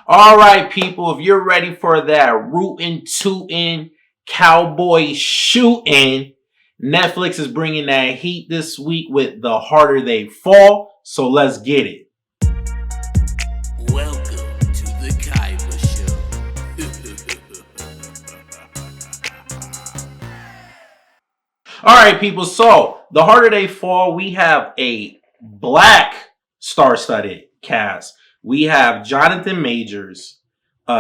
All right, people, if you're ready for that rootin', tootin', cowboy shootin', Netflix is bringing that heat this week with The Harder They Fall. So let's get it. Welcome to the Kaiba All right, people. So The Harder They Fall, we have a black star-studded cast. We have Jonathan Majors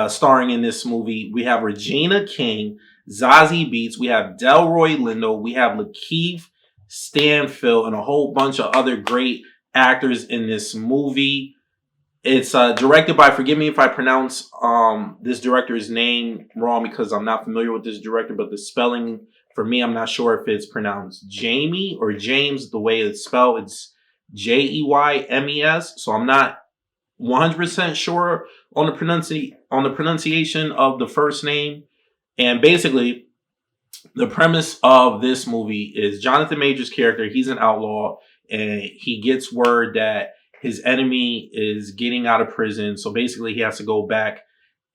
starring in this movie. We have Regina King, Zazie Beetz. We have Delroy Lindo. We have Lakeith Stanfield and a whole bunch of other great actors in this movie. It's directed by, forgive me if I pronounce this director's name wrong because I'm not familiar with this director, but the spelling for me, I'm not sure if it's pronounced Jamie or James the way it's spelled. It's Jeymes. So I'm not 100% sure on the pronunciation of the first name. And basically, the premise of this movie is Jonathan Major's character. He's an outlaw, and he gets word that his enemy is getting out of prison. So basically, he has to go back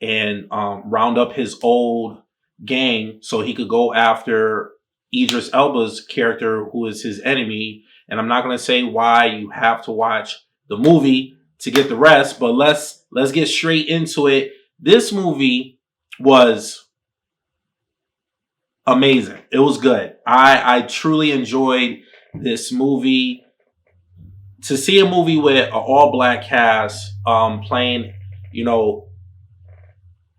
and round up his old gang so he could go after Idris Elba's character, who is his enemy. And I'm not going to say why. You have to watch the movie to get the rest, but let's get straight into it. This movie was amazing. It was good. I truly enjoyed this movie. To see a movie with an all black cast playing, you know,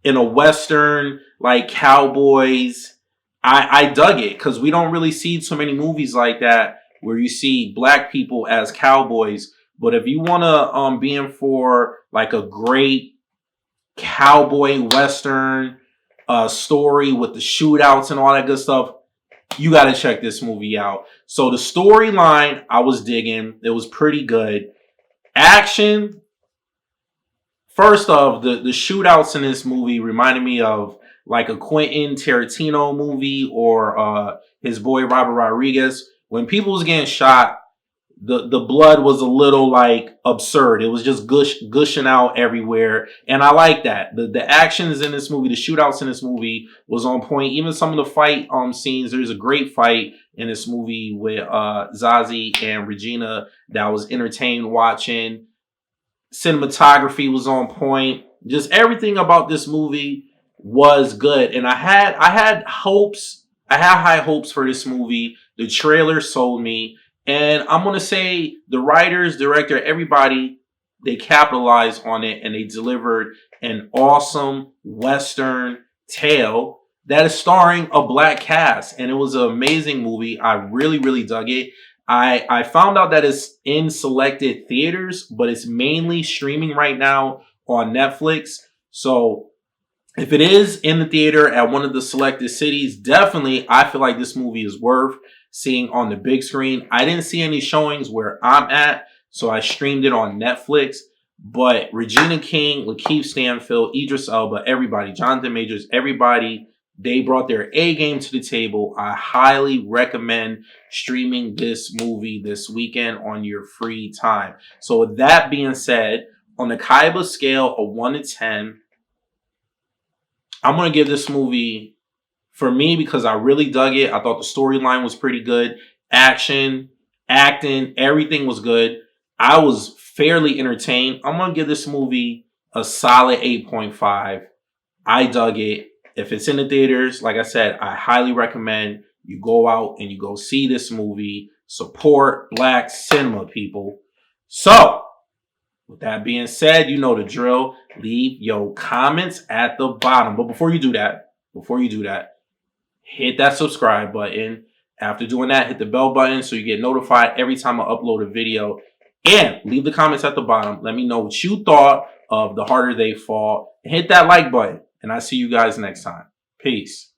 in a western like cowboys, I dug it because we don't really see so many movies like that where you see black people as cowboys. But if you want to be in for like a great cowboy western story with the shootouts and all that good stuff, you got to check this movie out. So the storyline, I was digging. It was pretty good. Action, first off, the shootouts in this movie reminded me of like a Quentin Tarantino movie or his boy Robert Rodriguez. When people was getting shot, the blood was a little like absurd. It was just gushing out everywhere, and I like that. The actions in this movie, the shootouts in this movie was on point. Even some of the fight scenes. There's a great fight in this movie with Zazie and Regina that I was entertained watching. Cinematography was on point. Just everything about this movie was good, and I had hopes. I had high hopes for this movie. The trailer sold me. And I'm going to say the writers, director, everybody, they capitalized on it and they delivered an awesome Western tale that is starring a black cast. And it was an amazing movie. I really, really dug it. I found out that it's in selected theaters, but it's mainly streaming right now on Netflix. So if it is in the theater at one of the selected cities, definitely I feel like this movie is worth seeing on the big screen. I didn't see any showings where I'm at, so I streamed it on Netflix. But Regina King, Lakeith Stanfield, Idris Elba, everybody, Jonathan Majors, everybody, they brought their A game to the table. I highly recommend streaming this movie this weekend on your free time. So with that being said, on the Kaiba scale of 1 to 10, I'm going to give this movie, for me, because I really dug it. I thought the storyline was pretty good. Action, acting, everything was good. I was fairly entertained. I'm going to give this movie a solid 8.5. I dug it. If it's in the theaters, like I said, I highly recommend you go out and you go see this movie. Support black cinema, people. So, with that being said, you know the drill. Leave your comments at the bottom. But before you do that, hit that subscribe button. After doing that, hit the bell button so you get notified every time I upload a video. And leave the comments at the bottom. Let me know what you thought of The Harder They Fall. And hit that like button. And I'll see you guys next time. Peace.